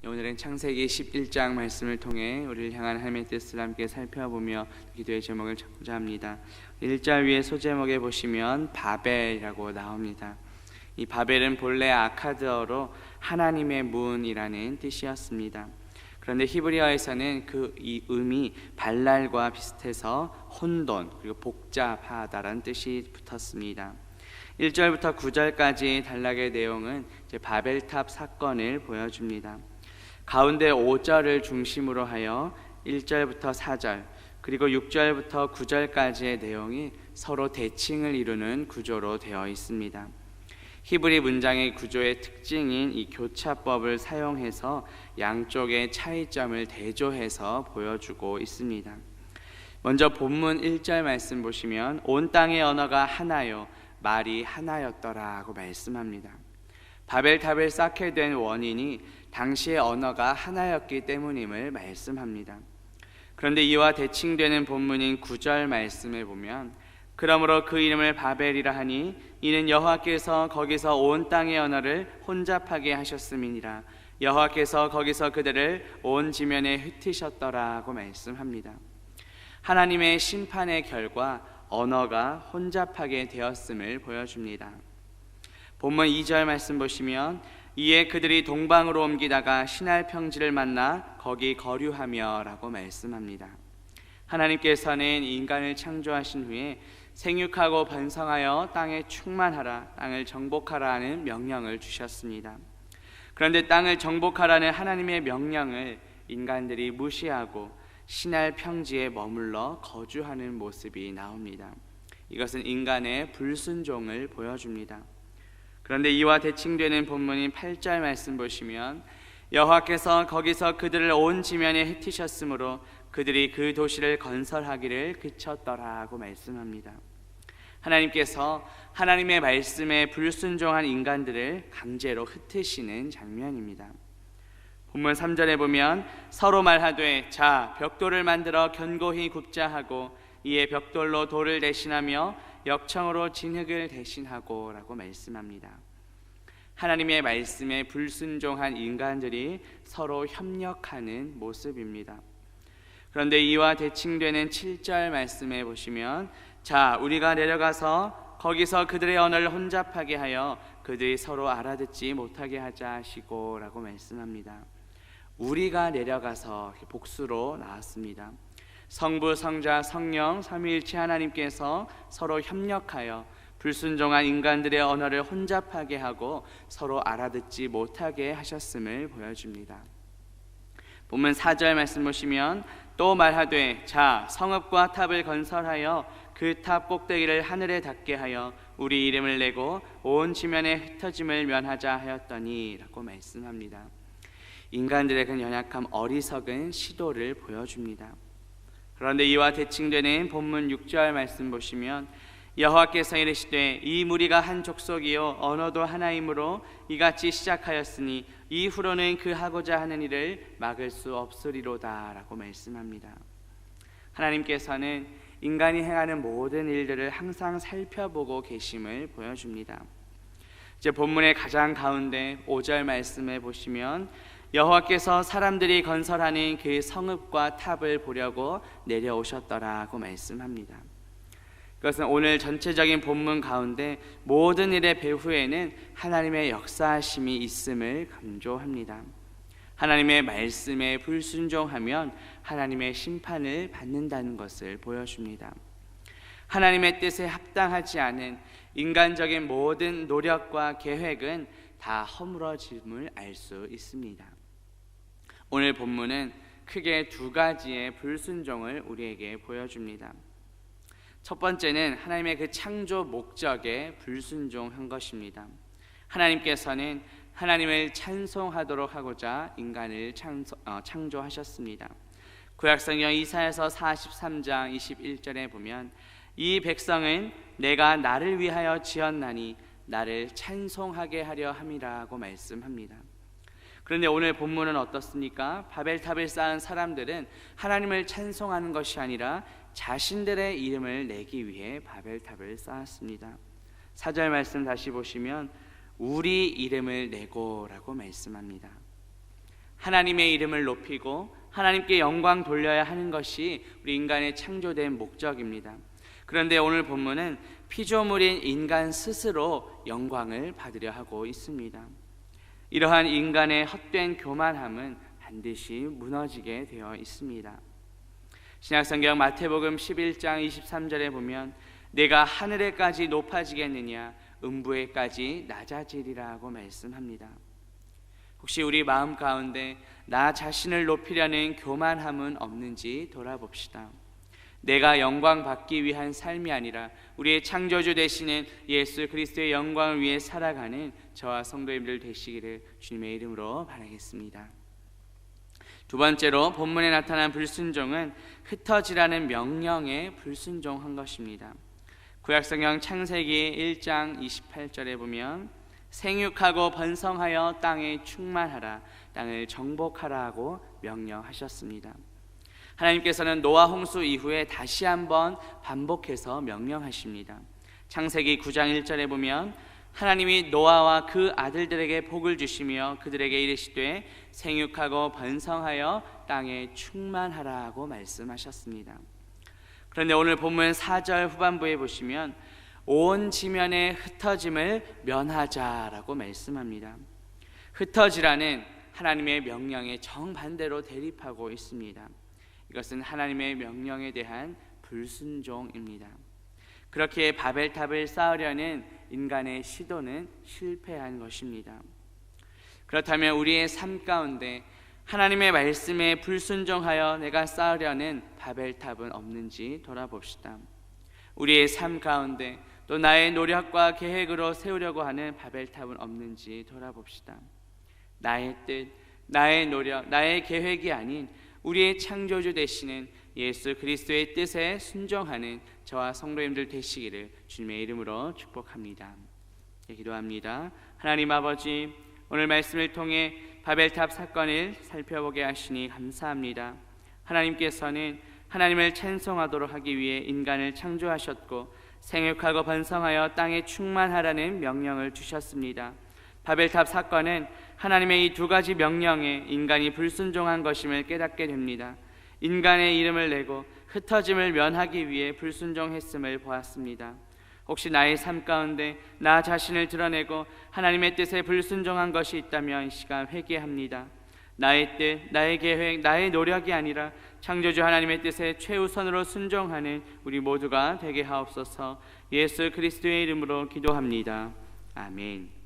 오늘은 창세기 11장 말씀을 통해 우리를 향한 하나님의 뜻을 함께 살펴보며 기도의 제목을 찾고자 합니다. 1절 위에 소제목에 보시면 바벨이라고 나옵니다. 이 바벨은 본래 아카드어로 하나님의 문이라는 뜻이었습니다. 그런데 히브리어에서는 이 음이 발랄과 비슷해서 혼돈 그리고 복잡하다라는 뜻이 붙었습니다. 1절부터 9절까지 단락의 내용은 바벨탑 사건을 보여줍니다. 가운데 5절을 중심으로 하여 1절부터 4절 그리고 6절부터 9절까지의 내용이 서로 대칭을 이루는 구조로 되어 있습니다. 히브리 문장의 구조의 특징인 이 교차법을 사용해서 양쪽의 차이점을 대조해서 보여주고 있습니다. 먼저 본문 1절 말씀 보시면 온 땅의 언어가 하나요 말이 하나였더라고 말씀합니다. 바벨탑을 쌓게 된 원인이 당시의 언어가 하나였기 때문임을 말씀합니다. 그런데 이와 대칭되는 본문인 9절 말씀에 보면 그러므로 그 이름을 바벨이라 하니 이는 여호와께서 거기서 온 땅의 언어를 혼잡하게 하셨음이니라. 여호와께서 거기서 그들을 온 지면에 흩으셨더라고 말씀합니다. 하나님의 심판의 결과 언어가 혼잡하게 되었음을 보여줍니다. 본문 2절 말씀 보시면 이에 그들이 동방으로 옮기다가 시날 평지를 만나 거기 거류하며 라고 말씀합니다. 하나님께서는 인간을 창조하신 후에 생육하고 번성하여 땅에 충만하라, 땅을 정복하라 하는 명령을 주셨습니다. 그런데 땅을 정복하라는 하나님의 명령을 인간들이 무시하고 시날 평지에 머물러 거주하는 모습이 나옵니다. 이것은 인간의 불순종을 보여줍니다. 그런데 이와 대칭되는 본문인 8절 말씀 보시면 여호와께서 거기서 그들을 온 지면에 흩으셨으므로 그들이 그 도시를 건설하기를 그쳤더라고 말씀합니다. 하나님께서 하나님의 말씀에 불순종한 인간들을 강제로 흩으시는 장면입니다. 본문 3절에 보면 서로 말하되 자 벽돌을 만들어 견고히 굽자 하고 이에 벽돌로 돌을 대신하며 역청으로 진흙을 대신하고 라고 말씀합니다. 하나님의 말씀에 불순종한 인간들이 서로 협력하는 모습입니다. 그런데 이와 대칭되는 7절 말씀에 보시면 자 우리가 내려가서 거기서 그들의 언어를 혼잡하게 하여 그들이 서로 알아듣지 못하게 하자 하시고 라고 말씀합니다. 우리가 내려가서 복수로 나왔습니다. 성부, 성자, 성령, 삼위일체 하나님께서 서로 협력하여 불순종한 인간들의 언어를 혼잡하게 하고 서로 알아듣지 못하게 하셨음을 보여줍니다. 본문 4절 말씀 보시면 또 말하되 자 성읍과 탑을 건설하여 그 탑 꼭대기를 하늘에 닿게 하여 우리 이름을 내고 온 지면에 흩어짐을 면하자 하였더니 라고 말씀합니다. 인간들의 그 연약함 어리석은 시도를 보여줍니다. 그런데 이와 대칭되는 본문 6절 말씀 보시면 여호와께서 이르시되 이 무리가 한 족속이요 언어도 하나이므로 이같이 시작하였으니 이후로는 그 하고자 하는 일을 막을 수 없으리로다 라고 말씀합니다. 하나님께서는 인간이 행하는 모든 일들을 항상 살펴보고 계심을 보여줍니다. 이제 본문의 가장 가운데 5절 말씀에 보시면 여호와께서 사람들이 건설하는 그 성읍과 탑을 보려고 내려오셨더라고 말씀합니다. 그것은 오늘 전체적인 본문 가운데 모든 일의 배후에는 하나님의 역사하심이 있음을 강조합니다. 하나님의 말씀에 불순종하면 하나님의 심판을 받는다는 것을 보여줍니다. 하나님의 뜻에 합당하지 않은 인간적인 모든 노력과 계획은 다 허물어짐을 알 수 있습니다. 오늘 본문은 크게 두 가지의 불순종을 우리에게 보여줍니다. 첫 번째는 하나님의 그 창조 목적에 불순종한 것입니다. 하나님께서는 하나님을 찬송하도록 하고자 인간을 창조하셨습니다. 구약성경 이사야서 43장 21절에 보면 이 백성은 내가 나를 위하여 지었나니 나를 찬송하게 하려 함이라고 말씀합니다. 그런데 오늘 본문은 어떻습니까? 바벨탑을 쌓은 사람들은 하나님을 찬송하는 것이 아니라 자신들의 이름을 내기 위해 바벨탑을 쌓았습니다. 4절 말씀 다시 보시면 우리 이름을 내고 라고 말씀합니다. 하나님의 이름을 높이고 하나님께 영광 돌려야 하는 것이 우리 인간의 창조된 목적입니다. 그런데 오늘 본문은 피조물인 인간 스스로 영광을 받으려 하고 있습니다. 이러한 인간의 헛된 교만함은 반드시 무너지게 되어 있습니다. 신약성경 마태복음 11장 23절에 보면 내가 하늘에까지 높아지겠느냐 음부에까지 낮아지리라고 말씀합니다. 혹시 우리 마음 가운데 나 자신을 높이려는 교만함은 없는지 돌아봅시다. 내가 영광 받기 위한 삶이 아니라 우리의 창조주 되시는 예수 그리스도의 영광을 위해 살아가는 저와 성도님들 되시기를 주님의 이름으로 바라겠습니다. 두 번째로 본문에 나타난 불순종은 흩어지라는 명령에 불순종한 것입니다. 구약성경 창세기 1장 28절에 보면 생육하고 번성하여 땅에 충만하라, 땅을 정복하라 하고 명령하셨습니다. 하나님께서는 노아 홍수 이후에 다시 한번 반복해서 명령하십니다. 창세기 9장 1절에 보면 하나님이 노아와 그 아들들에게 복을 주시며 그들에게 이르시되 생육하고 번성하여 땅에 충만하라 하고 말씀하셨습니다. 그런데 오늘 본문 4절 후반부에 보시면 온 지면의 흩어짐을 면하자라고 말씀합니다. 흩어지라는 하나님의 명령에 정반대로 대립하고 있습니다. 이것은 하나님의 명령에 대한 불순종입니다. 그렇게 바벨탑을 쌓으려는 인간의 시도는 실패한 것입니다. 그렇다면 우리의 삶 가운데 하나님의 말씀에 불순종하여 내가 쌓으려는 바벨탑은 없는지 돌아봅시다. 우리의 삶 가운데 또 나의 노력과 계획으로 세우려고 하는 바벨탑은 없는지 돌아봅시다. 나의 뜻, 나의 노력, 나의 계획이 아닌 우리의 창조주 되시는 예수 그리스도의 뜻에 순종하는 저와 성도님들 되시기를 주님의 이름으로 축복합니다. 기도합니다. 하나님 아버지, 오늘 말씀을 통해 바벨탑 사건을 살펴보게 하시니 감사합니다. 하나님께서는 하나님을 찬송하도록 하기 위해 인간을 창조하셨고 생육하고 번성하여 땅에 충만하라는 명령을 주셨습니다. 바벨탑 사건은 하나님의 이 두 가지 명령에 인간이 불순종한 것임을 깨닫게 됩니다. 인간의 이름을 내고 흩어짐을 면하기 위해 불순종했음을 보았습니다. 혹시 나의 삶 가운데 나 자신을 드러내고 하나님의 뜻에 불순종한 것이 있다면 이 시간 회개합니다. 나의 뜻, 나의 계획, 나의 노력이 아니라 창조주 하나님의 뜻에 최우선으로 순종하는 우리 모두가 되게 하옵소서. 예수 그리스도의 이름으로 기도합니다. 아멘.